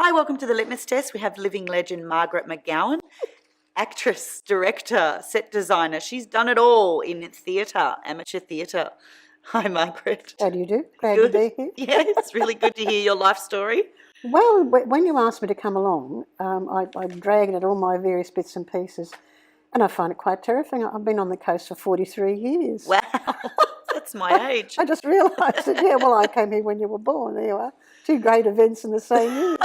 Hi, welcome to the Litmus Test. We have living legend Margaret McGowen, actress, director, set designer. She's done it all in theatre, amateur theatre. Hi, Margaret. How do you do? Glad Good. to be here. Yeah, it's really good to hear your life story. Well, when you asked me to come along, I dragged at all my various bits and pieces, and I find it quite terrifying. I've been on the coast for 43 years. Wow, that's my age. I just realised that, yeah, well, I came here when you were born. There you are. Two great events in the same year.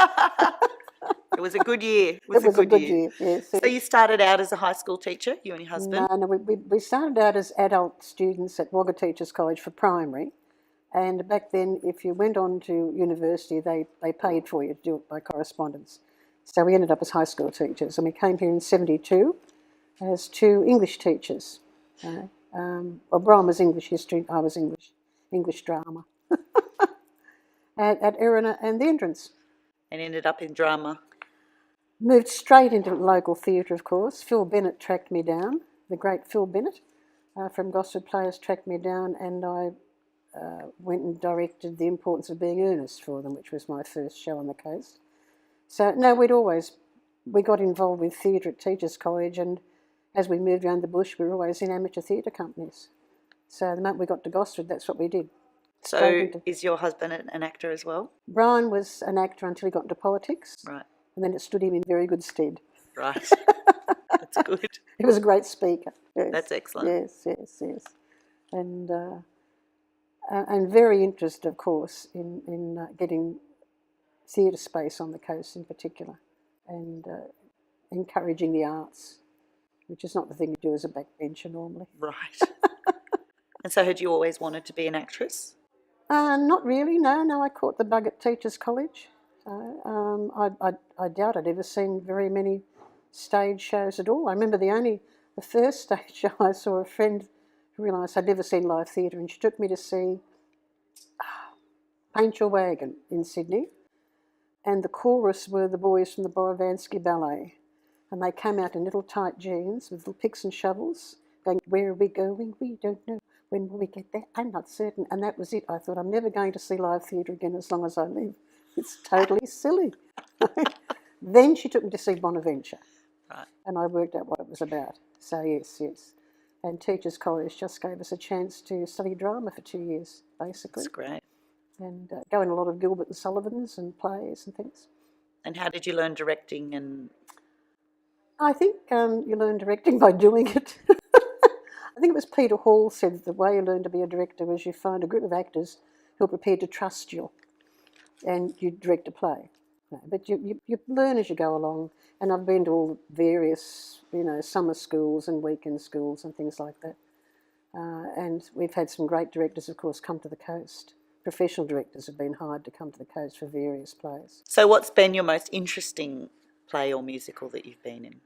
It was a good year. It was a good year, yes. So you started out as a high school teacher, you and your husband? No, we started out as adult students at Wagga Teachers College for primary. And back then, if you went on to university, they paid for you to do it by correspondence. So we ended up as high school teachers, and we came here in 1972 as two English teachers. Well, Brian was English history, I was English drama at Erina and the Entrance. And ended up in drama. Moved straight into local theatre, of course. Phil Bennett tracked me down, the great Phil Bennett from Gosford Players tracked me down, and I went and directed The Importance of Being Earnest for them, which was my first show on the coast. So, no, we got involved with theatre at Teachers College, and as we moved around the bush, we were always in amateur theatre companies. So the moment we got to Gosford, that's what we did. So is your husband an actor as well? Brian was an actor until he got into politics. Right. And then it stood him in very good stead. Right. That's good. He was a great speaker. Yes. That's excellent. Yes. And very interested, of course, in getting theatre space on the coast in particular, and encouraging the arts, which is not the thing you do as a backbencher normally. Right. And so had you always wanted to be an actress? Not really, no. I caught the bug at Teachers College. I doubt I'd ever seen very many stage shows at all. I remember the first stage show I saw, a friend realised I'd never seen live theatre, and she took me to see Paint Your Wagon in Sydney, and the chorus were the boys from the Borovansky Ballet, and they came out in little tight jeans with little picks and shovels, going, "Where are we going? We don't know. When will we get there? I'm not certain." And that was it. I thought, I'm never going to see live theatre again as long as I live. It's totally silly. Then she took me to see Bonaventure, right, and I worked out what it was about. So yes. And Teachers College just gave us a chance to study drama for 2 years, basically. That's great. And go in a lot of Gilbert and Sullivan's and plays and things. And how did you learn directing? And I think you learn directing by doing it. I think it was Peter Hall said that the way you learn to be a director was you find a group of actors who are prepared to trust you, and you direct a play. But you learn as you go along. And I've been to all various, summer schools and weekend schools and things like that. And we've had some great directors, of course, come to the coast. Professional directors have been hired to come to the coast for various plays. So what's been your most interesting play or musical that you've been in?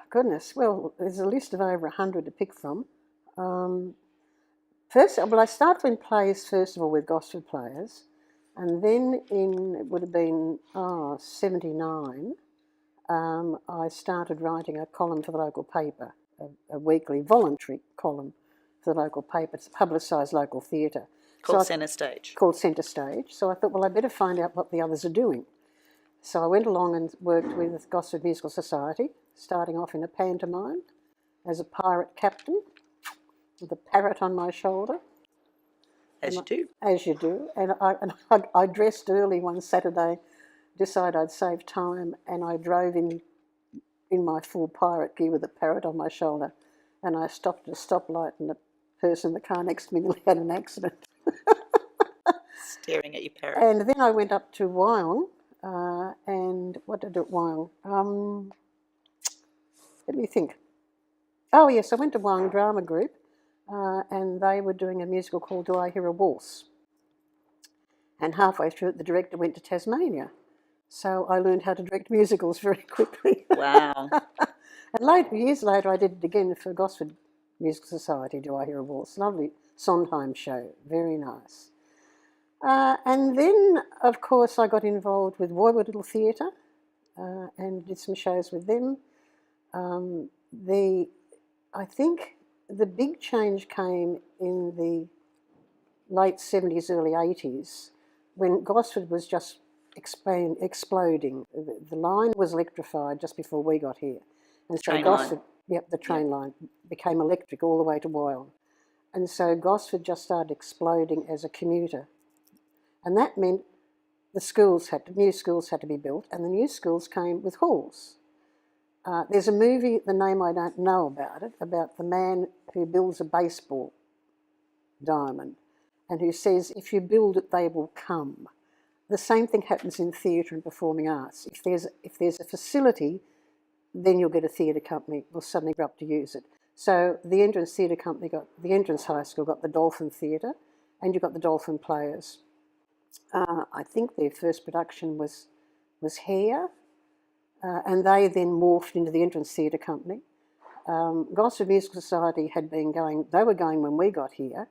Goodness. Well, there's a list of over 100 to pick from. I started in plays, first of all, with Gosford Players. And then it would have been 79, I started writing a column for the local paper, a weekly voluntary column for the local paper to publicise local theatre. Called Centre Stage. Called Centre Stage. So I thought, well, I better find out what the others are doing. So I went along and worked with Gosford Musical Society, starting off in a pantomime as a pirate captain with a parrot on my shoulder. As you do. As you do. And I dressed early one Saturday, decided I'd save time, and I drove in my full pirate gear with a parrot on my shoulder, and I stopped at a stoplight, and the person in the car next to me nearly had an accident. Staring at your parrot. And then I went up to Wyong, and what did I do at Wyong? Let me think. Oh yes, I went to Wyong Drama Group, and they were doing a musical called Do I Hear a Waltz? And halfway through it, the director went to Tasmania. So I learned how to direct musicals very quickly. Wow. And years later, I did it again for Gosford Musical Society, Do I Hear a Waltz? Lovely Sondheim show, very nice. And then, of course, I got involved with Woiwod Little Theatre and did some shows with them. I think the big change came in the late 70s, early 80s, when Gosford was just exploding. The line was electrified just before we got here. And so Train Gosford, line. yep, the train line became electric all the way to Wyong. And so Gosford just started exploding as a commuter. And that meant new schools had to be built, and the new schools came with halls. There's a movie, the name I don't know about it, about the man who builds a baseball diamond and who says, if you build it, they will come. The same thing happens in theatre and performing arts. If there's a facility, then you'll get a theatre company will suddenly grow up to use it. So the Entrance Theatre Company the Entrance High School got the Dolphin Theatre, and you got the Dolphin Players. I think their first production was Hair, and they then morphed into the Entrance Theatre Company. Gosford Musical Society had been going, they were going when we got here,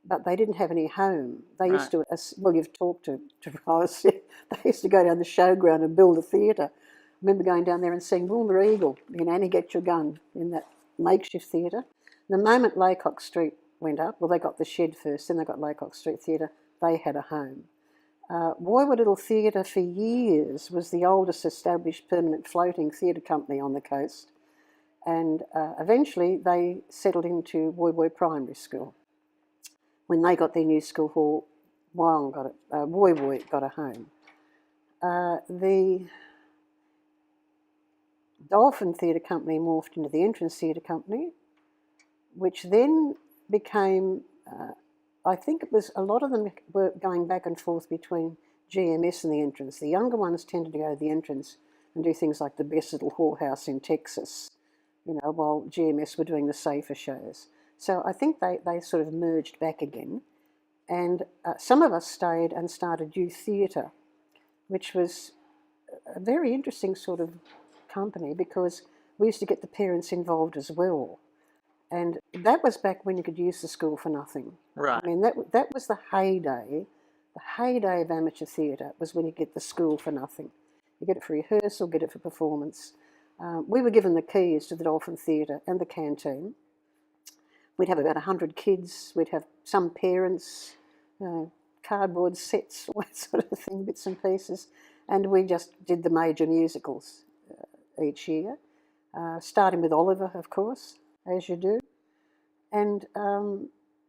but they didn't have any home. They used to, well, you've talked to Ross, they used to go down the showground and build a theatre. I remember going down there and seeing Wilmer Eagle in Annie Get Your Gun in that makeshift theatre. The moment Laycock Street went up, well, they got the shed first, then they got Laycock Street Theatre, they had a home. Woiwod Little Theatre for years was the oldest established permanent floating theatre company on the coast, and eventually they settled into Woiwod Primary School. When they got their new school hall, Woiwod got a home. The Dolphin Theatre Company morphed into the Entrance Theatre Company, which then became I think it was a lot of them were going back and forth between GMS and the Entrance. The younger ones tended to go to the Entrance and do things like the Best Little Whorehouse in Texas, while GMS were doing the safer shows. So I think they sort of merged back again. And some of us stayed and started youth theatre, which was a very interesting sort of company because we used to get the parents involved as well. And that was back when you could use the school for nothing. Right. I mean, that was the heyday. The heyday of amateur theatre was when you get the school for nothing. You get it for rehearsal, get it for performance. We were given the keys to the Dolphin Theatre and the canteen. We'd have about 100 kids. We'd have some parents, cardboard sets, all that sort of thing, bits and pieces. And we just did the major musicals each year, starting with Oliver, of course, as you do. And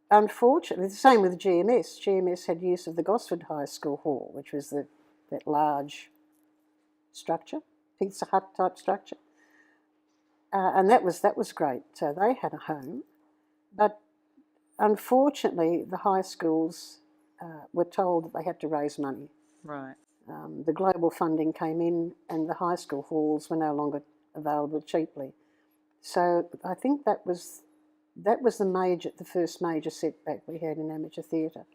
unfortunately, the same with GMS. GMS had use of the Gosford High School Hall, which was that large structure, Pizza Hut type structure. And that was great. So they had a home. But unfortunately, the high schools were told that they had to raise money. Right. The global funding came in and the high school halls were no longer available cheaply. So I think that was the first major setback we had in amateur theatre.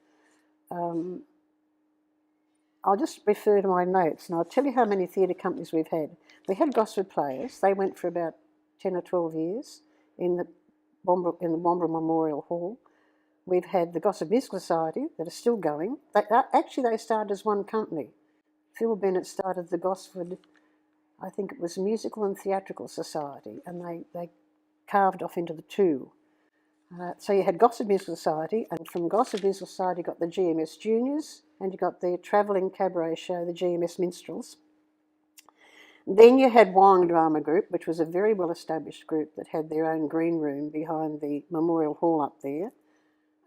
I'll just refer to my notes and I'll tell you how many theatre companies we've had. We had Gosford Players. They went for about 10 or 12 years in the Wombera Memorial Hall. We've had the Gosford Musical Society that are still going. Actually, they started as one company. Phil Bennett started the Gosford, I think it was Musical and Theatrical Society, and they carved off into the two. So you had Gosford Musical Society, and from Gosford Musical Society you got the GMS Juniors, and you got the travelling cabaret show, the GMS Minstrels. Then you had Wyong Drama Group, which was a very well-established group that had their own green room behind the Memorial Hall up there.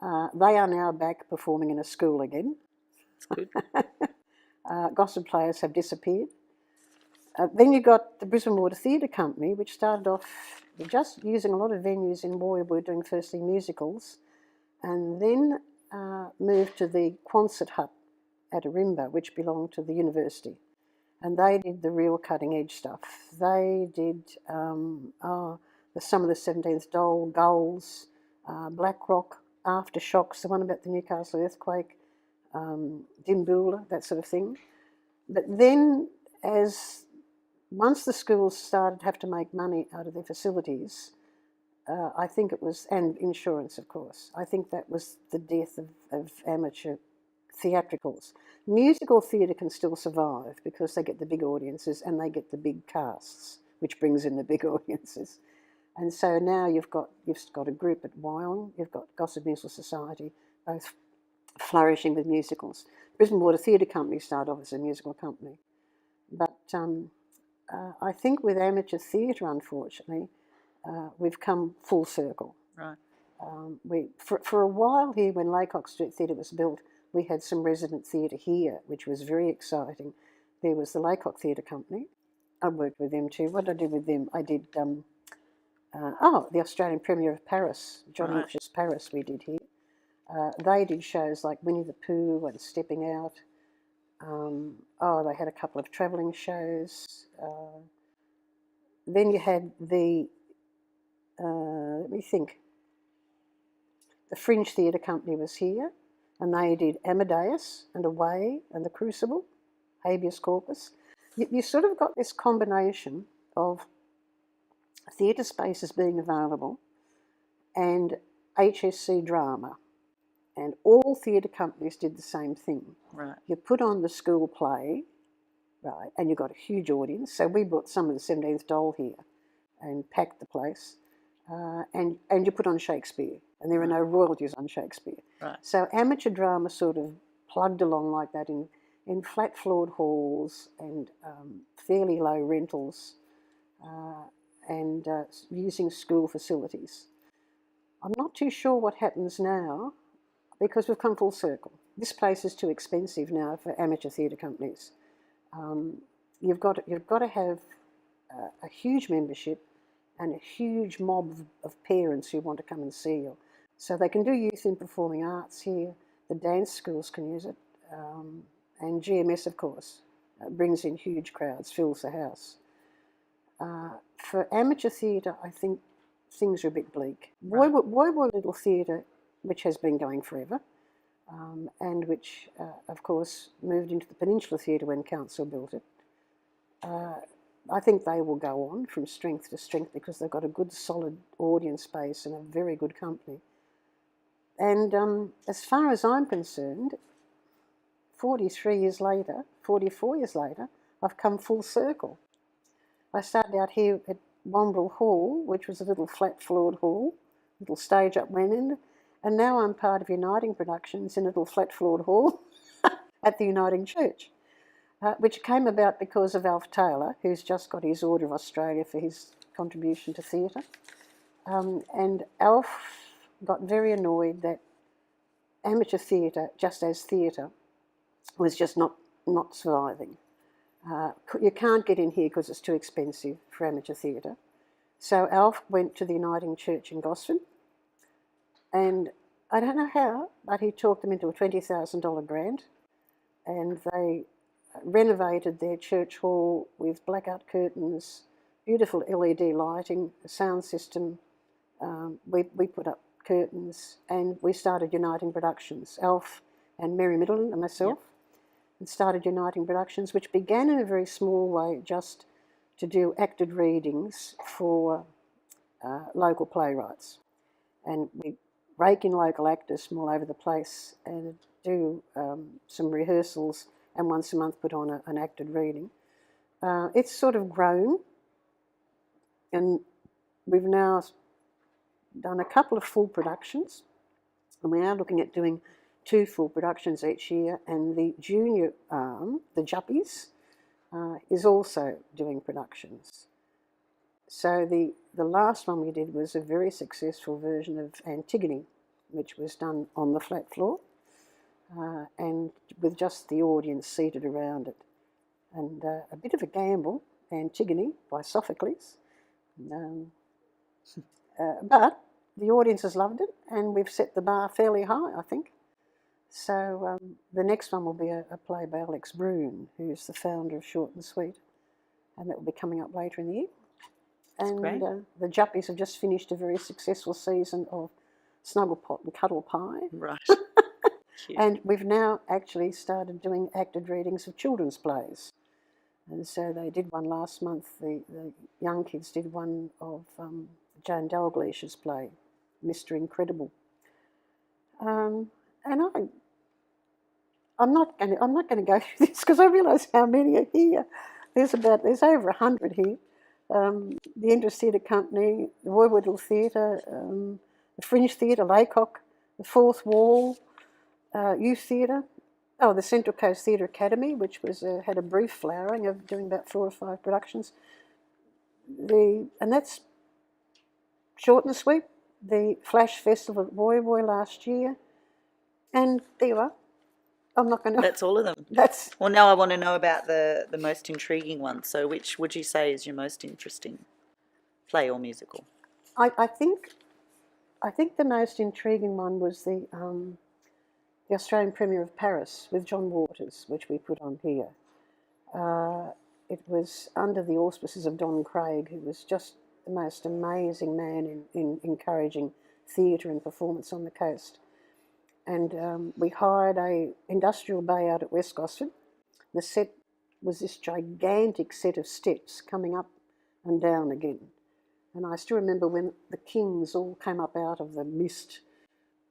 They are now back performing in a school again. That's good. Gosford Players have disappeared. Then you got the Brisbane Water Theatre Company, which started off just using a lot of venues in Woiwod, doing firstly musicals, and then moved to the Quonset Hut at Arimba, which belonged to the university. And they did the real cutting-edge stuff. They did the Summer of the 17th Dole, Gulls, Black Rock, Aftershocks, the one about the Newcastle earthquake, Dimboola, that sort of thing. But then once the schools started to have to make money out of their facilities, I think it was, and insurance of course, I think that was the death of amateur theatricals. Musical theatre can still survive because they get the big audiences and they get the big casts, which brings in the big audiences. And so now you've got a group at Wyong, you've got Gosford Musical Society, both flourishing with musicals. Brisbane Water Theatre Company started off as a musical company. But I think with amateur theatre, unfortunately, we've come full circle. Right. For a while here, when Laycock Street Theatre was built, we had some resident theatre here, which was very exciting. There was the Laycock Theatre Company. I worked with them too. What did I do with them? I did, the Australian Premier of Paris, John Right. Lynch's Paris we did here. They did shows like Winnie the Pooh and Stepping Out. They had a couple of travelling shows. Then you had the, let me think, the Fringe Theatre Company was here, and they did Amadeus and Away and The Crucible, Habeas Corpus. You sort of got this combination of theatre spaces being available and HSC drama. And all theatre companies did the same thing. Right. You put on the school play, right, and you got a huge audience. So we brought some of the 17th Doll here and packed the place. And you put on Shakespeare, and there are no royalties on Shakespeare. Right. So amateur drama sort of plugged along like that in flat-floored halls and fairly low rentals and using school facilities. I'm not too sure what happens now because we've come full circle. This place is too expensive now for amateur theatre companies. You've got to have a huge membership and a huge mob of parents who want to come and see you. So they can do youth in performing arts here. The dance schools can use it. And GMS, of course, brings in huge crowds, fills the house. For amateur theatre, I think things are a bit bleak. Right. Woiwur Little Theatre, which has been going forever, and which, of course, moved into the Peninsula Theatre when Council built it. I think they will go on from strength to strength because they've got a good, solid audience base and a very good company. And as far as I'm concerned, 44 years later, I've come full circle. I started out here at Wombrel Hall, which was a little flat-floored hall, little stage up one end, and now I'm part of Uniting Productions in a little flat-floored hall at the Uniting Church, which came about because of Alf Taylor, who's just got his Order of Australia for his contribution to theatre. And Alf got very annoyed that amateur theatre, just as theatre, was just not surviving. You can't get in here because it's too expensive for amateur theatre. So Alf went to the Uniting Church in Gosford, and I don't know how, but he talked them into a $20,000 grant, and they renovated their church hall with blackout curtains, beautiful LED lighting, a sound system. We put up curtains, and we started Uniting Productions. Alf and Mary Middleton and myself. Yep. And started Uniting Productions, which began in a very small way just to do acted readings for local playwrights. And we rake in local actors from all over the place and do some rehearsals and once a month put on an acted reading. It's sort of grown, and we've now done a couple of full productions, and we're now looking at doing 2 full productions each year, and the junior arm, the Juppies, is also doing productions. So the last one we did was a very successful version of Antigone, which was done on the flat floor, and with just the audience seated around it. And a bit of a gamble, Antigone by Sophocles. But the audience has loved it, and we've set the bar fairly high, I think. So the next one will be a play by Alex Broom, who's the founder of Short and Sweet, and that will be coming up later in the year. And the Juppies have just finished a very successful season of Snugglepot and Cuddle Pie. Right. And we've now actually started doing acted readings of children's plays. And so they did one last month. The young kids did one of Joan Dalglish's play, Mr. Incredible. And I'm not going to go through this because I realise how many are here. There's over 100 here. The Endress Theatre Company, the Woiwur Little Theatre, the Fringe Theatre, Laycock, the Fourth Wall, Youth Theatre, Oh, the Central Coast Theatre Academy, which was had a brief flowering of doing about 4 or 5 productions. And that's short and sweet. The Flash Festival at Woy Woy last year, and there you are. I'm not going to. That's all of them. That's. Well, now I want to know about the most intriguing one. So which would you say is your most interesting play or musical? I think the most intriguing one was the Australian Premiere of Paris with John Waters, which we put on here. It was under the auspices of Don Craig, who was just the most amazing man in encouraging theatre and performance on the coast. And we hired a industrial bay out at West Gosford. The set was this gigantic set of steps coming up and down again. And I still remember when the kings all came up out of the mist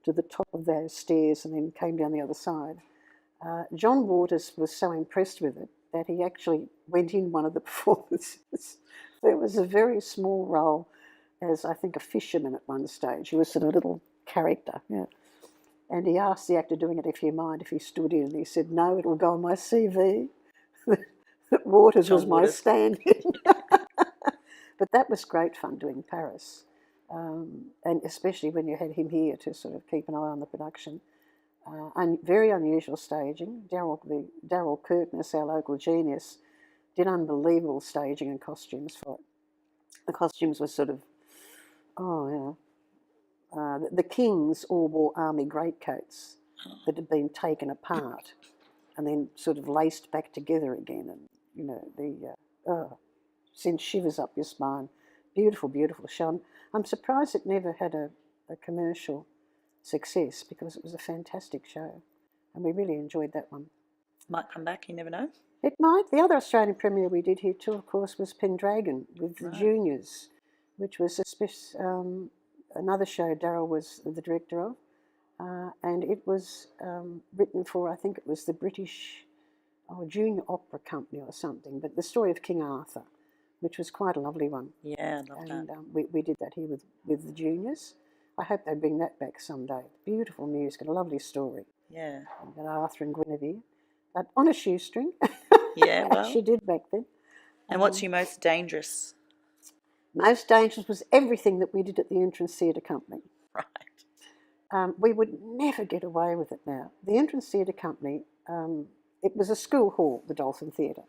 to the top of those stairs and then came down the other side. John Waters was so impressed with it that he actually went in one of the performances. There was a very small role as, I think, a fisherman at one stage. He was sort of a little character, yeah. And he asked the actor doing it if he mind if he stood in, and he said, no, it'll go on my CV. That Waters was my stand-in. But that was great fun doing Paris, and especially when you had him here to sort of keep an eye on the production. And very unusual staging. Darryl Kirkness, our local genius, did unbelievable staging and costumes for it. The costumes were sort of, the kings all wore army greatcoats that had been taken apart and then sort of laced back together again, and sends shivers up your spine. Beautiful, beautiful show. I'm surprised it never had a commercial success, because it was a fantastic show and we really enjoyed that one. Might come back, you never know. It might. The other Australian premiere we did here too, of course, was Pendragon with the juniors, which was another show Darryl was the director of, and it was written for, I think it was the British Junior Opera Company or something, but the story of King Arthur, which was quite a lovely one. Yeah, I love that. And we did that here with the juniors. I hope they bring that back someday. Beautiful music and a lovely story. Yeah. And got Arthur and Guinevere, but on a shoestring. Yeah, well. As she did back then. And what's your most dangerous? Most dangerous was everything that we did at the Entrance Theatre Company. Right. We would never get away with it now. The Entrance Theatre Company, it was a school hall, the Dolphin Theatre.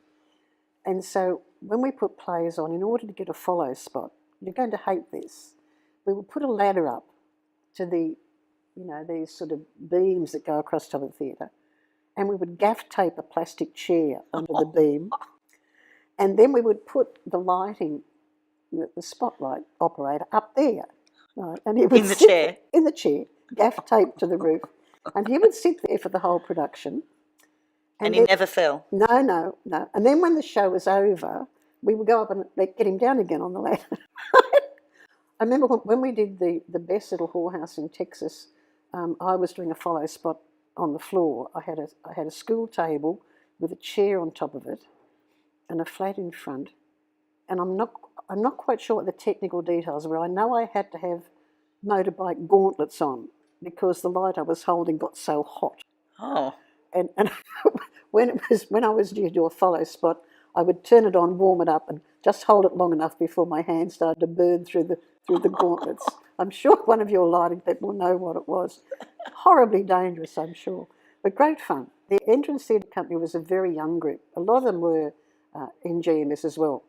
And so when we put plays on, in order to get a follow spot, you're going to hate this, we would put a ladder up to the, these sort of beams that go across top of the theatre, and we would gaff tape a plastic chair under the beam, and then we would put the lighting, the spotlight operator up there, right? And he would in the chair, gaff taped to the roof, and he would sit there for the whole production. And he never fell? No. And then when the show was over, we would go up and get him down again on the ladder. I remember when we did the Best Little Whorehouse in Texas, I was doing a follow spot on the floor. I had a school table with a chair on top of it and a flat in front. And I'm not quite sure what the technical details were. I know I had to have motorbike gauntlets on because the light I was holding got so hot. Oh. And when I was due to do a follow spot, I would turn it on, warm it up, and just hold it long enough before my hands started to burn through the gauntlets. I'm sure one of your lighting people will know what it was. Horribly dangerous, I'm sure, but great fun. The Entrance Theatre Company was a very young group. A lot of them were in GMS as well.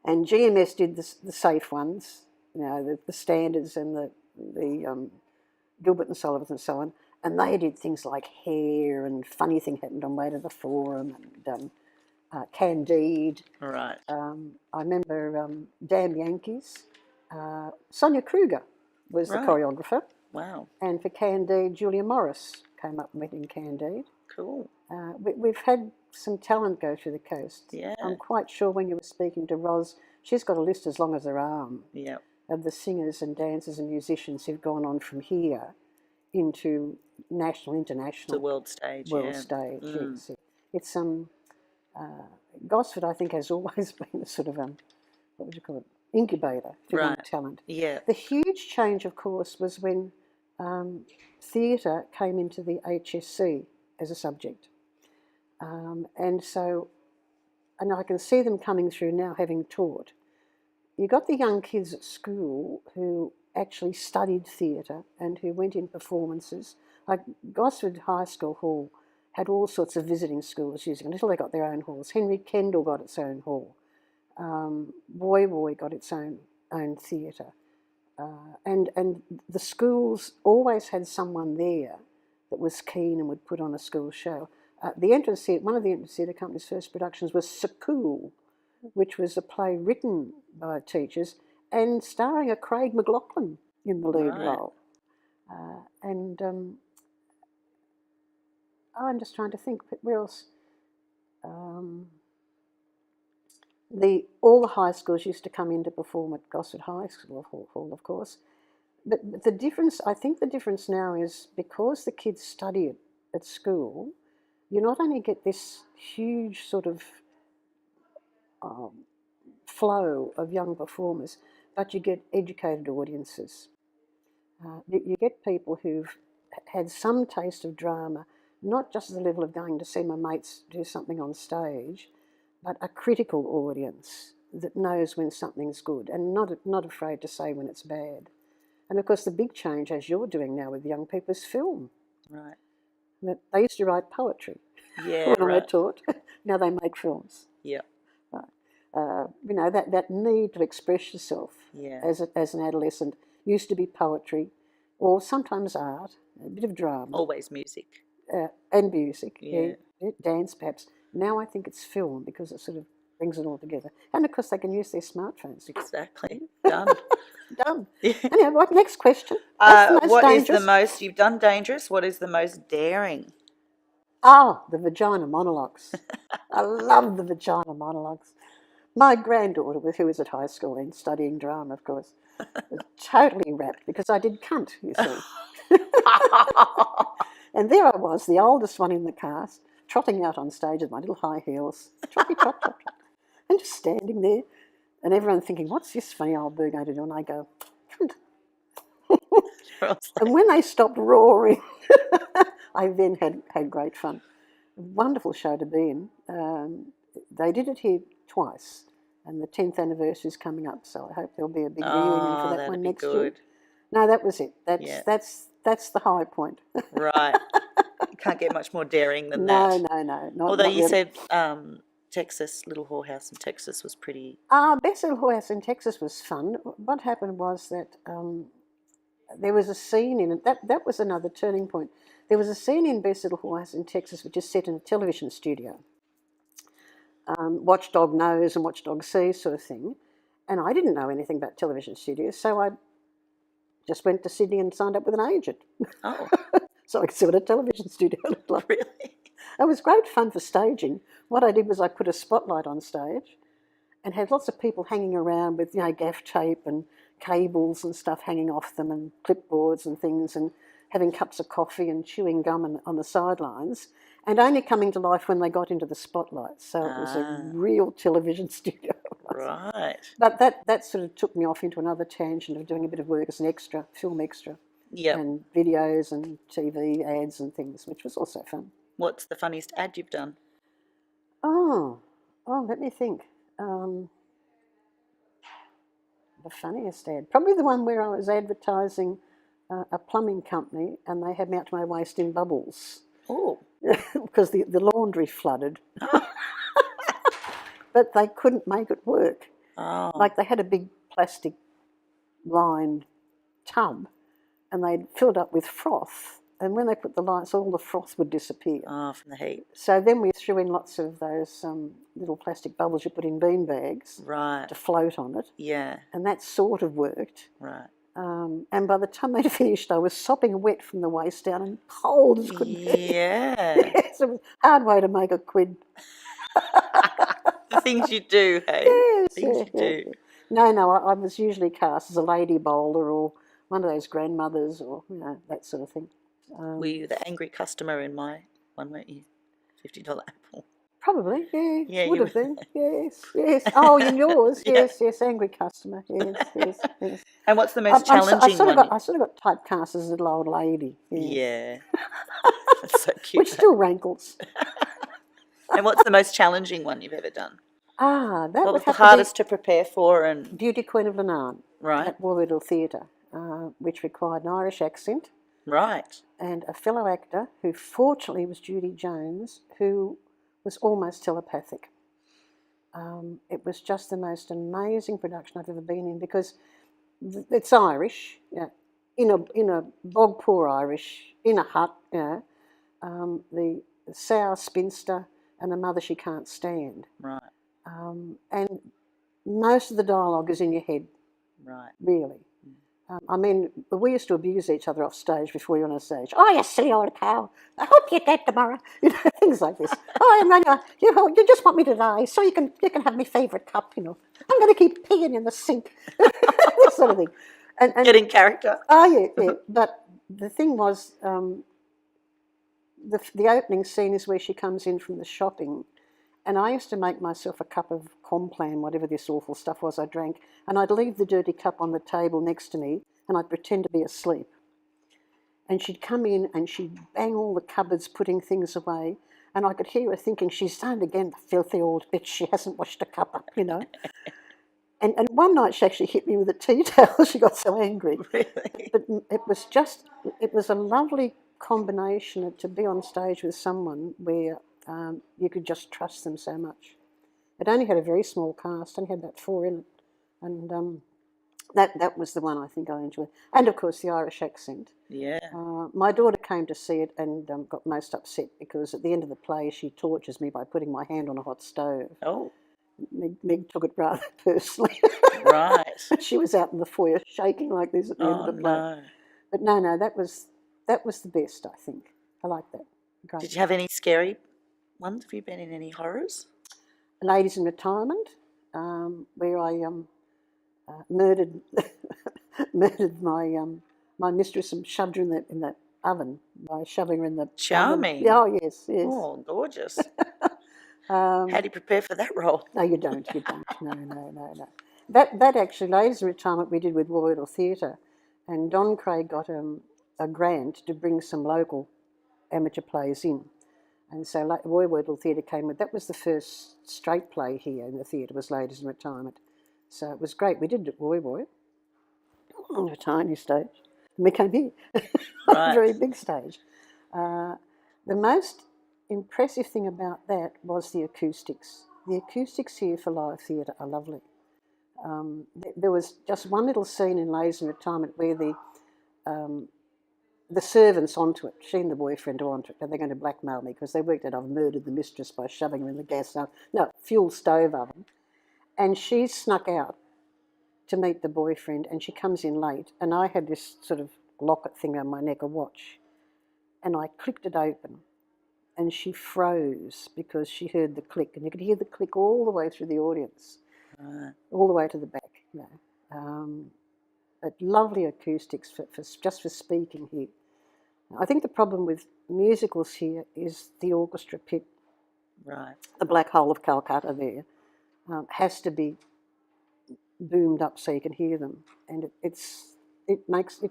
And GMS did the safe ones, the standards and the Gilbert and Sullivan and so on. And they did things like Hair and Funny Thing Happened on Way to the Forum and Candide. Right. I remember Damn Yankees. Sonia Kruger was the choreographer. Wow. And for Candide, Julia Morris came up and went in Candide. Cool. We've had some talent go through the coast. Yeah. I'm quite sure when you were speaking to Roz, she's got a list as long as her arm of the singers and dancers and musicians who've gone on from here into national, international. The world stage. Stage, yes. It's Gosford, I think, has always been a sort of what would you call it, incubator for young talent. Yeah. The huge change, of course, was when theatre came into the HSC as a subject. And I can see them coming through now, having taught. You got the young kids at school who actually studied theatre and who went in performances. Like Gosford High School Hall had all sorts of visiting schools using it until they got their own halls. Henry Kendall got its own hall. Woy got its own theatre. And the schools always had someone there that was keen and would put on a school show. One of the entrance theatre company's first productions was Sakul, which was a play written by teachers and starring a Craig McLachlan in the lead role. I'm just trying to think, where else? All the high schools used to come in to perform at Gosford High School Hall, of course. But the difference, I think the difference now is because the kids study it at school, you not only get this huge sort of flow of young performers, but you get educated audiences. You get people who've had some taste of drama, not just at the level of going to see my mates do something on stage, but a critical audience that knows when something's good and not afraid to say when it's bad. And of course the big change, as you're doing now with young people, is film. Right. That they used to write poetry when I taught. Now they make films. Yeah. That need to express yourself as an adolescent used to be poetry, or sometimes art, a bit of drama. Always music. And music, dance perhaps. Now I think it's film because it sort of brings it all together. And of course they can use their smartphones. Exactly. Done. Done. Anyway, what next question? What is the most, you've done dangerous, what is the most daring? The vagina monologues. I love the vagina monologues. My granddaughter, who was at high school and studying drama, of course, was totally rapt because I did cunt, you see. And there I was, the oldest one in the cast, trotting out on stage with my little high heels, trot, trot, trot, and just standing there, and everyone thinking, what's this funny old bird going to do? And I go, cunt. And when they stopped roaring, I then had great fun. Wonderful show to be in. They did it here twice, and the 10th anniversary is coming up, so I hope there'll be a big reunion for that one next year. No, that was it. That's the high point. Right. You can't get much more daring than that. No. Although you said Texas, Little Whorehouse in Texas was pretty... Best Little Whorehouse in Texas was fun. What happened was that there was a scene in it. That was another turning point. There was a scene in Best Little Whorehouse in Texas which is set in a television studio. Watchdog knows and Watchdog sees sort of thing. And I didn't know anything about television studios, so I just went to Sydney and signed up with an agent. Oh. So I could see what a television studio looked like. Really? It was great fun for staging. What I did was I put a spotlight on stage and had lots of people hanging around with, gaff tape and cables and stuff hanging off them and clipboards and things and having cups of coffee and chewing gum on the sidelines and only coming to life when they got into the spotlight. So it was a real television studio. Right. But that sort of took me off into another tangent of doing a bit of work as an extra, film extra. Yep. And videos and TV ads and things, which was also fun. What's the funniest ad you've done? Oh, let me think. The funniest ad. Probably the one where I was advertising a plumbing company and they had me up to my waist in bubbles. Oh. Because the laundry flooded. But they couldn't make it work. Oh. Like they had a big plastic lined tub and they'd filled up with froth. And when they put the lights, all the froth would disappear. Oh, from the heat. So then we threw in lots of those little plastic bubbles you put in bean bags to float on it. Yeah. And that sort of worked. Right. And by the time they'd finished, I was sopping wet from the waist down and cold as could be. Yeah. Yes, it was a hard way to make a quid. The things you do, hey? Yes, things you do. No, I was usually cast as a lady bowler or one of those grandmothers or, that sort of thing. Were you the angry customer in my one, weren't you? $50 apple. Probably, Yeah, would have been. Yes. Oh, in yours, yes, angry customer, yes. And what's the most challenging one? I sort of got typecast as a little old lady. Yeah. That's so cute. which still rankles. And what's the most challenging one you've ever done? That What would was the have to hardest to prepare for? And be Beauty Queen of Lanarn right, at Warrigal Theatre, which required an Irish accent right, and a fellow actor who fortunately was Judy Jones, who was almost telepathic. It was just the most amazing production I've ever been in because it's Irish, in a bog poor Irish, in a hut, the sour spinster and a mother she can't stand. right, And most of the dialogue is in your head, right. really. I mean, we used to abuse each other off stage before you were on stage. Oh, you silly old cow! I hope you're dead tomorrow. Things like this. Oh, and then you just want me to die so you can have my favourite cup. I'm going to keep peeing in the sink. This sort of thing. And Get in character. Oh yeah. But the thing was, the opening scene is where she comes in from the shopping. And I used to make myself a cup of Complan, whatever this awful stuff was I drank, and I'd leave the dirty cup on the table next to me and I'd pretend to be asleep. And she'd come in and she'd bang all the cupboards, putting things away, and I could hear her thinking, she's done it again, the filthy old bitch, she hasn't washed a cup up, And one night she actually hit me with a tea towel, she got so angry. Really? But it was a lovely combination to be on stage with someone where you could just trust them so much. It only had a very small cast, only had about 4 in it, and that was the one I think I enjoyed. And of course the Irish accent. Yeah. My daughter came to see it and got most upset because at the end of the play she tortures me by putting my hand on a hot stove. Oh, Meg took it rather personally. right. She was out in the foyer shaking like this at the end of the play. No. But no, that was the best, I think. I like that. Great. Did you have any scary ones? Have you been in any horrors? Ladies in Retirement, where I murdered murdered my mistress and shoved her in that oven by shoving her in the Charming. oven. Oh yes. Oh, gorgeous. How do you prepare for that role? No, you don't. No. That actually, Ladies in Retirement, we did with Warrigal Theatre, and Don Craig got a grant to bring some local amateur plays in. And so Warrigal Theatre came with, that was the first straight play here in the theatre, was Ladies in Retirement. So it was great. We did it at Warrigal on a tiny stage. And we came here on a very big stage. The most impressive thing about that was the acoustics. The acoustics here for live theatre are lovely. There was just one little scene in Ladies in Retirement where the servants onto it, she and the boyfriend are onto it, and they're going to blackmail me because they worked out I've murdered the mistress by shoving her in the gas oven, no, fuel stove oven. And she snuck out to meet the boyfriend, and she comes in late, and I had this sort of locket thing on my neck, a watch, and I clicked it open, and she froze because she heard the click, and you could hear the click all the way through the audience, all the way to the back. But lovely acoustics just for speaking here. I think the problem with musicals here is the orchestra pit, the Black Hole of Calcutta there, has to be boomed up so you can hear them, and it makes it.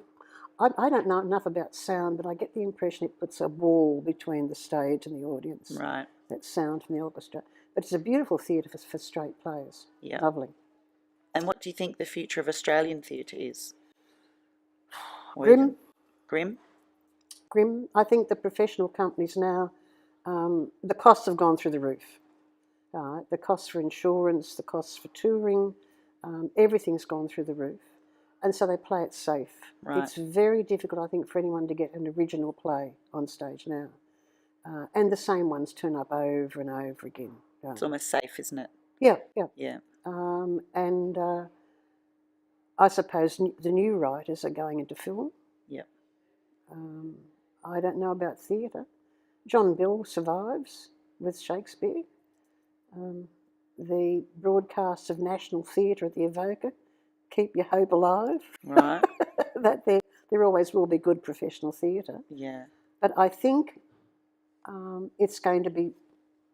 I don't know enough about sound, but I get the impression it puts a wall between the stage and the audience. Right. That sound from the orchestra, but it's a beautiful theatre for straight players. Yeah. Lovely. And what do you think the future of Australian theatre is? Grim. Grim? I think the professional companies now, the costs have gone through the roof. The costs for insurance, the costs for touring, everything's gone through the roof. And so they play it safe. Right. It's very difficult, I think, for anyone to get an original play on stage now. And the same ones turn up over and over again. It's almost safe, isn't it? Yeah. Yeah. And I suppose the new writers are going into film. Yep. I don't know about theatre. John Bill survives with Shakespeare. The broadcasts of National Theatre at the Evoca keep your hope alive. Right. That there always will be good professional theatre. Yeah. But I think it's going to be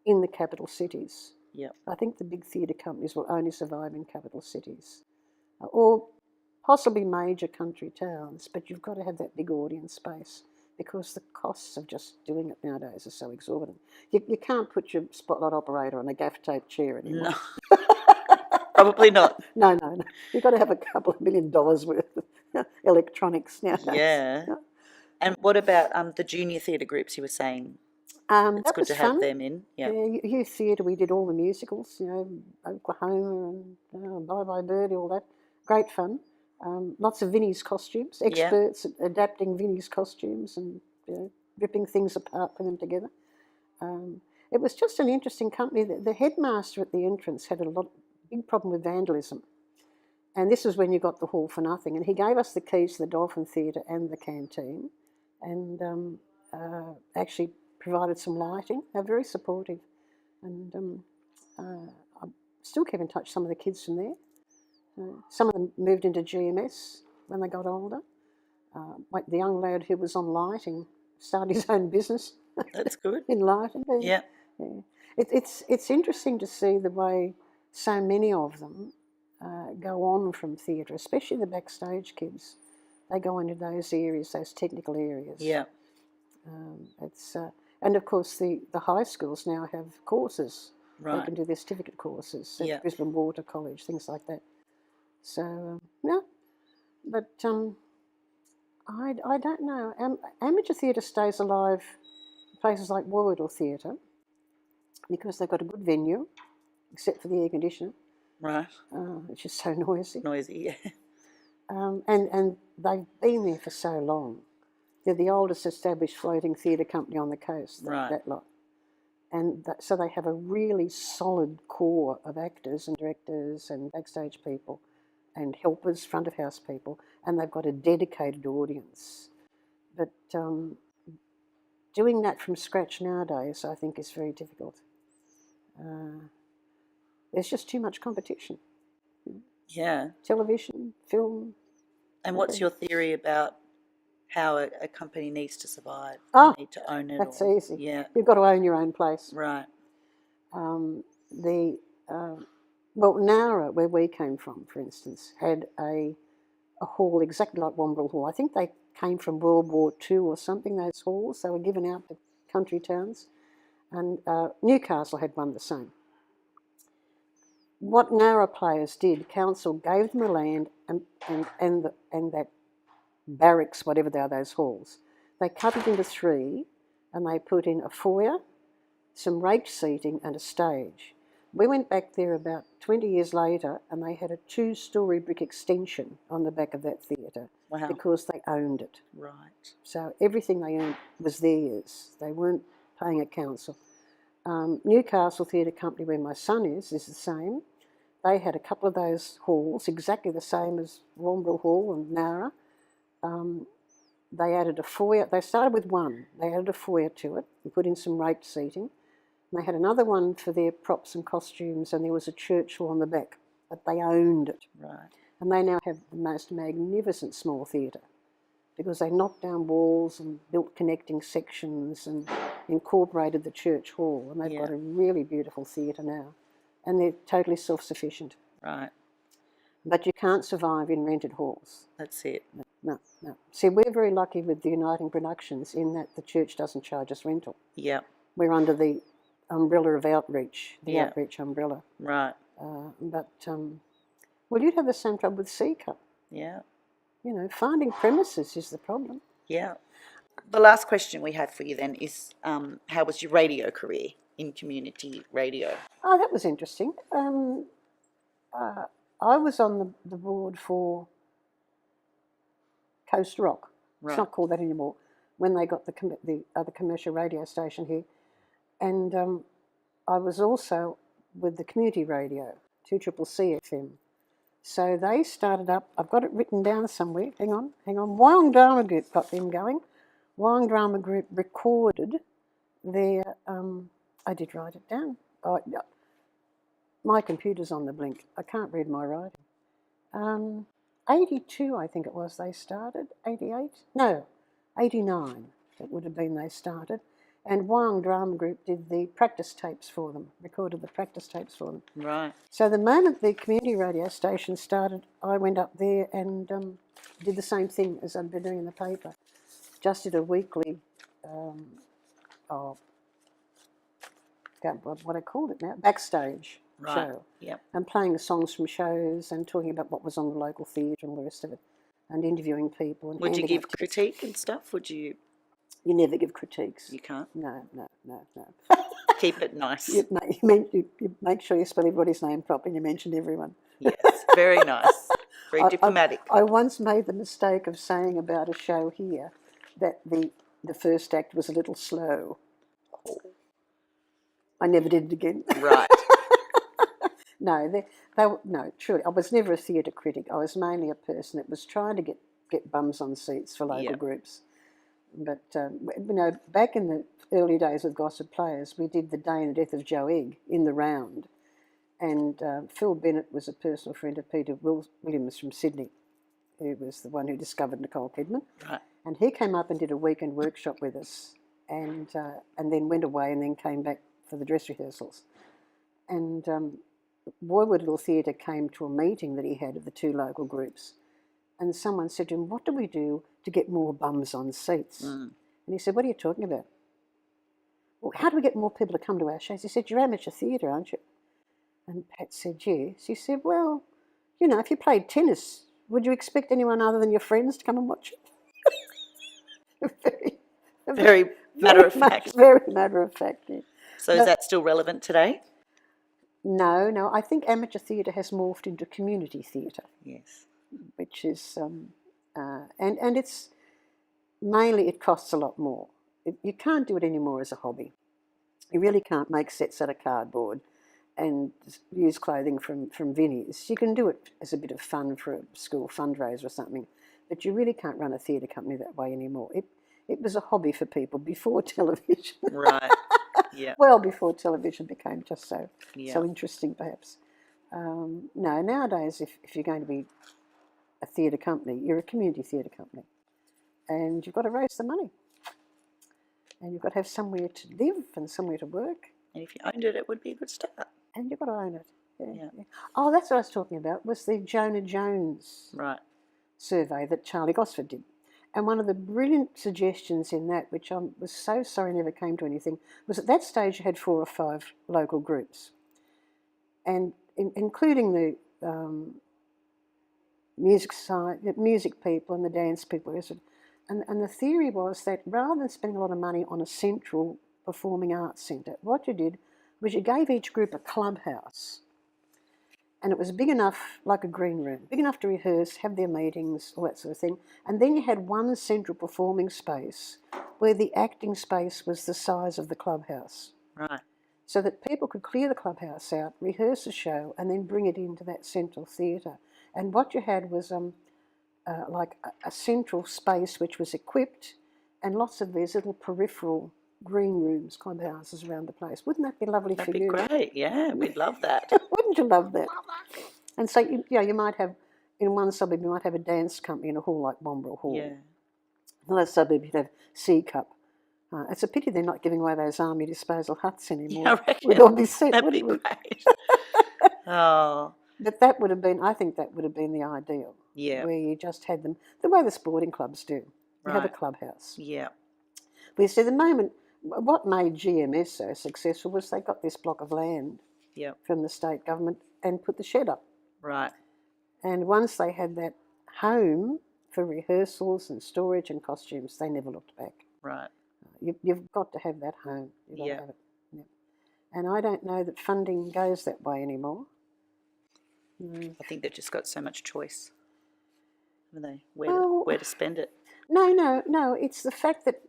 in the capital cities. Yep. I think the big theatre companies will only survive in capital cities. Or possibly major country towns, but you've got to have that big audience space because the costs of just doing it nowadays are so exorbitant. You can't put your spotlight operator on a gaff tape chair anymore. No, probably not. No. You've got to have a couple of $1 million worth of electronics nowadays. Yeah. And what about the junior theatre groups you were saying? It's That good was to have fun. them in. Yeah. Youth theatre, we did all the musicals, Oklahoma and Bye Bye Birdie, all that. Great fun. Lots of Vinnie's costumes, experts at adapting Vinnie's costumes and ripping things apart, putting them together. It was just an interesting company. The headmaster at the entrance had big problem with vandalism. And this was when you got the hall for nothing. And he gave us the keys to the Dolphin Theatre and the canteen and actually provided some lighting. They're very supportive. And I still keep in touch with some of the kids from there. Some of them moved into GMS when they got older. Like the young lad who was on lighting started his own business. That's good. In lighting. Yeah. It's interesting to see the way so many of them go on from theatre, especially the backstage kids. They go into those areas, those technical areas. Yeah. And of course the high schools now have courses. Right. They can do their certificate courses at Yeah. Brisbane Water College, things like that. So but I don't know. Amateur theatre stays alive in places like Warrigal Theatre because they've got a good venue, except for the air conditioner. Right. Which is so noisy. Noisy, yeah. And they've been there for so long. They're the oldest established floating theatre company on the coast, Right. that lot. And so they have a really solid core of actors and directors and backstage people and helpers, front of house people, and they've got a dedicated audience. But doing that from scratch nowadays, I think, is very difficult. There's just too much competition. Yeah. Television, film. And what's your theory about how a company needs to survive? Oh, you need to own it. That's or, easy. Yeah. You've got to own your own place. Right. Well, Nowra, where we came from, for instance, had a hall exactly like Wombrel Hall. I think they came from World War II or something, those halls. They were given out to country towns. And Newcastle had one the same. What Nowra players did, council gave them the land and that barracks, whatever they are, those halls. They cut it into three and they put in a foyer, some raked seating and a stage. We went back there about 20 years later and they had a 2-storey brick extension on the back of that theatre. Wow. Because they owned it. Right. So everything they owned was theirs. They weren't paying a council. Newcastle Theatre Company, where my son is the same. They had a couple of those halls, exactly the same as Wombrel Hall and Nowra. They added a foyer. They started with one. They added a foyer to it and put in some raked seating. And they had another one for their props and costumes, and there was a church hall on the back, but they owned it. Right. And they now have the most magnificent small theatre because they knocked down walls and built connecting sections and incorporated the church hall. And they've got a really beautiful theatre now. And they're totally self-sufficient. Right. But you can't survive in rented halls. That's it. No. See, we're very lucky with the Uniting Productions in that the church doesn't charge us rental. Yeah. We're under the umbrella of Outreach, the Outreach umbrella. Right. Well, you'd have the same trouble with C-Cup. Yeah. Finding premises is the problem. Yeah. The last question we had for you then is, how was your radio career in community radio? Oh, that was interesting. I was on the board for Coast Rock. Right. It's not called that anymore. When they got the other commercial radio station here. And I was also with the community radio, 2CCC FM. So they started up, I've got it written down somewhere, hang on. Wyong Drama Group got them going. Wyong Drama Group recorded their, I did write it down. Oh, yeah. My computer's on the blink. I can't read my writing. 82, I think it was, they started. 88? No, 89 it would have been they started. And Wyong Drama Group did the practice tapes for them, recorded the practice tapes for them. Right. So the moment the community radio station started, I went up there and did the same thing as I'd been doing in the paper. just did a weekly, oh, what I called it now, backstage show. Yep. And playing the songs from shows and talking about what was on the local theatre and all the rest of it, and interviewing people. And Would you handing give out tickets. critique and stuff? Would you? You never give critiques. You can't. No. Keep it nice. You make sure you spell everybody's name properly and you mention everyone. Yes, very nice. Very diplomatic. I once made the mistake of saying about a show here that the first act was a little slow. I never did it again. Right. No, no, truly. I was never a theatre critic. I was mainly a person that was trying to get bums on seats for local groups. But, back in the early days with Gossip Players, we did The Day and the Death of Joe Egg in the round. And Phil Bennett was a personal friend of Peter Williams from Sydney, who was the one who discovered Nicole Kidman. Right. And he came up and did a weekend workshop with us and then went away and then came back for the dress rehearsals. And Boywood Little Theatre came to a meeting that he had of the two local groups. And someone said to him, what do we do to get more bums on seats? And he said, what are you talking about? Well, how do we get more people to come to our shows? He said, you're amateur theatre, aren't you? And Pat said, yes. He said, well, if you played tennis, would you expect anyone other than your friends to come and watch it? Very matter of fact. Very matter of fact, yeah. So is that still relevant today? No. I think amateur theatre has morphed into community theatre. Yes. Which is, and it's mainly it costs a lot more. You can't do it anymore as a hobby. You really can't make sets out of cardboard and use clothing from Vinnie's. You can do it as a bit of fun for a school fundraiser or something, but you really can't run a theatre company that way anymore. It was a hobby for people before television. Right. Yeah. Well, before television became just so interesting, perhaps. No, nowadays, if you're going to be a theatre company, you're a community theatre company, and you've got to raise the money, and you've got to have somewhere to live and somewhere to work. And if you owned it, it would be a good start. And you've got to own it. Yeah. Oh, that's what I was talking about, was the Jonah Jones survey that Charlie Gosford did. And one of the brilliant suggestions in that, which I was so sorry never came to anything, was at that stage you had 4 or 5 local groups, and including the music people and the dance people. And the theory was that rather than spending a lot of money on a central performing arts centre, what you did was you gave each group a clubhouse. And it was big enough, like a green room, big enough to rehearse, have their meetings, all that sort of thing. And then you had one central performing space where the acting space was the size of the clubhouse. Right. So that people could clear the clubhouse out, rehearse a show, and then bring it into that central theatre. And what you had was like a central space which was equipped, and lots of these little peripheral green rooms, clubhouses around the place. Wouldn't that be lovely for you? That'd be great, yeah, we'd love that. Wouldn't you love that? And so, you might have, in one suburb, you might have a dance company in a hall like Wombrel Hall. Yeah. In another suburb, you'd have C Cup. It's a pity they're not giving away those army disposal huts anymore. Yeah, I reckon. We'd all be set, that'd be wouldn't great. Oh. But that would have been, I think that would have been the ideal. Yeah. Where you just had them, the way the sporting clubs do. You have a clubhouse. Yeah. But you see, the moment, what made GMS so successful was they got this block of land from the state government and put the shed up. Right. And once they had that home for rehearsals and storage and costumes, they never looked back. Right. You've got to have that home. You've got to have it. Yeah. And I don't know that funding goes that way anymore. I think they've just got so much choice, haven't they? Where to spend it? No. It's the fact that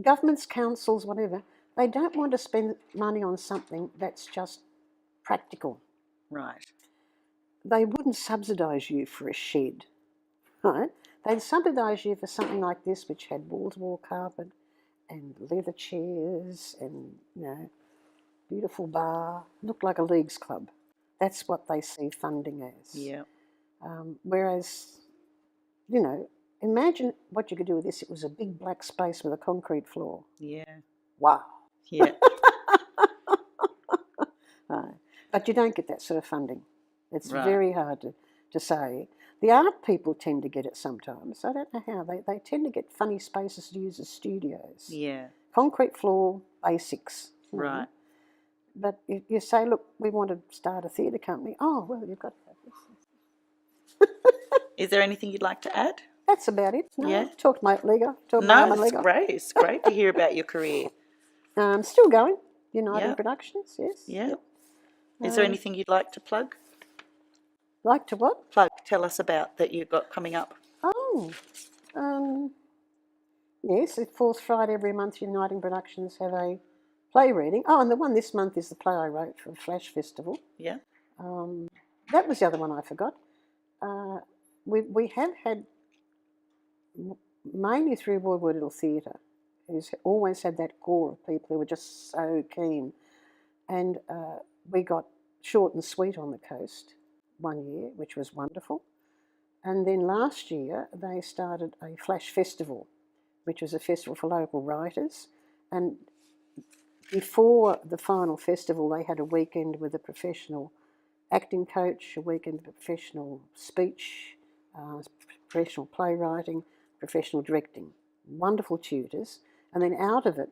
governments, councils, whatever, they don't want to spend money on something that's just practical. Right. They wouldn't subsidise you for a shed, right? They'd subsidise you for something like this, which had wall-to-wall carpet and leather chairs and, beautiful bar. Looked like a leagues club. That's what they see funding as. Yeah. Whereas, imagine what you could do with this. It was a big black space with a concrete floor. Yeah. Wow. Yeah. But you don't get that sort of funding. It's very hard to say. The art people tend to get it sometimes. I don't know how. They tend to get funny spaces to use as studios. Yeah. Concrete floor, basics. you know. Right. But you say, look, we want to start a theatre company. Oh, well, you've got to have this. Is there anything you'd like to add? That's about it. No, Yeah. Talk to my Liga. Talk to my No, mum and it's Liga. great. It's great to hear about your career. Still going. United Yeah. Productions, yes. Yeah. Yep. Is there anything you'd like to plug? Like to what? Plug. Tell us about that you've got coming up. Oh, yes, the fourth Friday every month, Uniting Productions have a play reading. Oh, and the one this month is the play I wrote for the Flash Festival. Yeah. That was the other one I forgot. We have had, mainly through Roy Woodall Theatre, who's always had that core of people who were just so keen. And we got Short and Sweet on the Coast one year, which was wonderful. And then last year they started a Flash Festival, which was a festival for local writers. And before the final festival, they had a weekend with a professional acting coach, a weekend of professional speech, professional playwriting, professional directing. Wonderful tutors. And then out of it,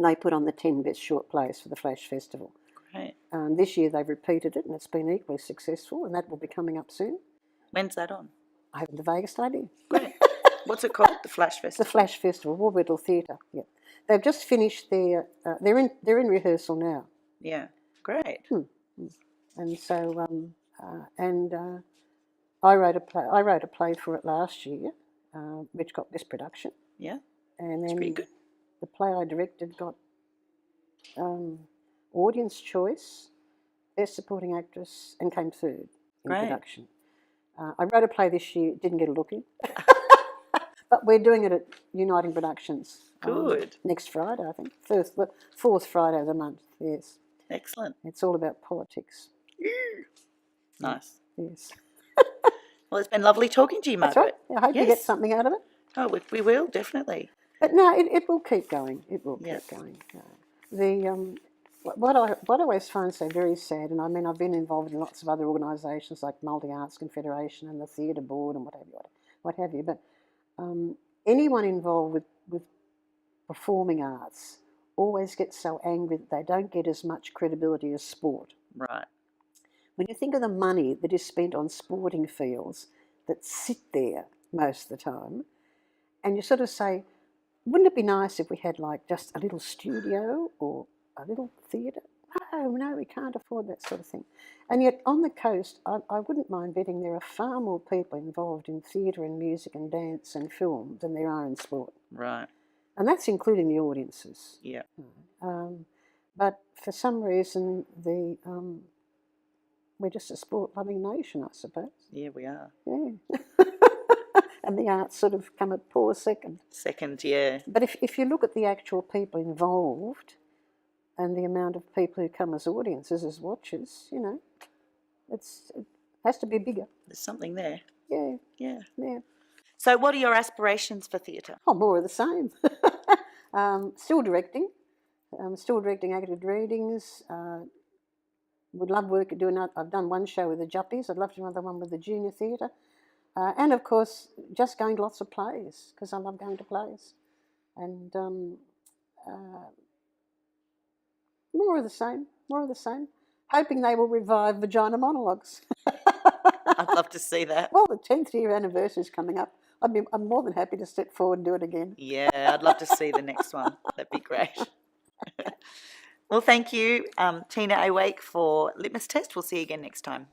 they put on the 10 best short plays for the Flash Festival. Great. This year they've repeated it and it's been equally successful, and that will be coming up soon. When's that on? I haven't the vaguest idea. Great. What's it called? The Flash It's the Festival. Flash Festival, Warbiddle Theatre. Yeah, they've just finished their. They're in rehearsal now, Yeah. Great. and so I wrote a play. I wrote a play for it last year, which got Best Production, Yeah. and It's then pretty good. the play I directed got Audience Choice, Best Supporting Actress, and came third in Great. production. I wrote a play this year, didn't get a look in. But we're doing it at Uniting Productions. Good. Next Friday, I think. Fourth Friday of the month, yes. Excellent. It's all about politics. Nice. Yes. Well, it's been lovely talking to you, That's Margaret. right. I hope you get something out of it. Oh, we will, definitely. But no, it will keep going. It will Yeah. keep going. What I always find so very sad, and I mean I've been involved in lots of other organisations like Multi Arts Confederation and the Theatre Board and what have you. But anyone involved with performing arts always gets so angry that they don't get as much credibility as sport. Right. When you think of the money that is spent on sporting fields that sit there most of the time, and you sort of say, wouldn't it be nice if we had like just a little studio or a little theatre? No, we can't afford that sort of thing. And yet on the coast, I wouldn't mind betting there are far more people involved in theatre and music and dance and film than there are in sport. Right. And that's including the audiences. Yeah. But for some reason, we're just a sport-loving nation, I suppose. Yeah, we are. Yeah. And the arts sort of come a poor second. Second, yeah. But if you look at the actual people involved and the amount of people who come as audiences, as watchers, you know, it has to be bigger. There's something there. Yeah, Yeah. yeah. So what are your aspirations for theatre? Oh, more of the same. Still directing. Still directing acted readings. Would love work at doing that. I've done one show with the Juppies. I'd love to do another one with the Junior Theatre. And of course, just going to lots of plays, because I love going to plays. And more of the same, more of the same. Hoping they will revive Vagina Monologues. I'd love to see that. Well, the 10th year anniversary is coming up. I'm more than happy to step forward and do it again. Yeah, I'd love to see the next one. That'd be great. Well, thank you, Tina Awake, for Litmus Test. We'll see you again next time.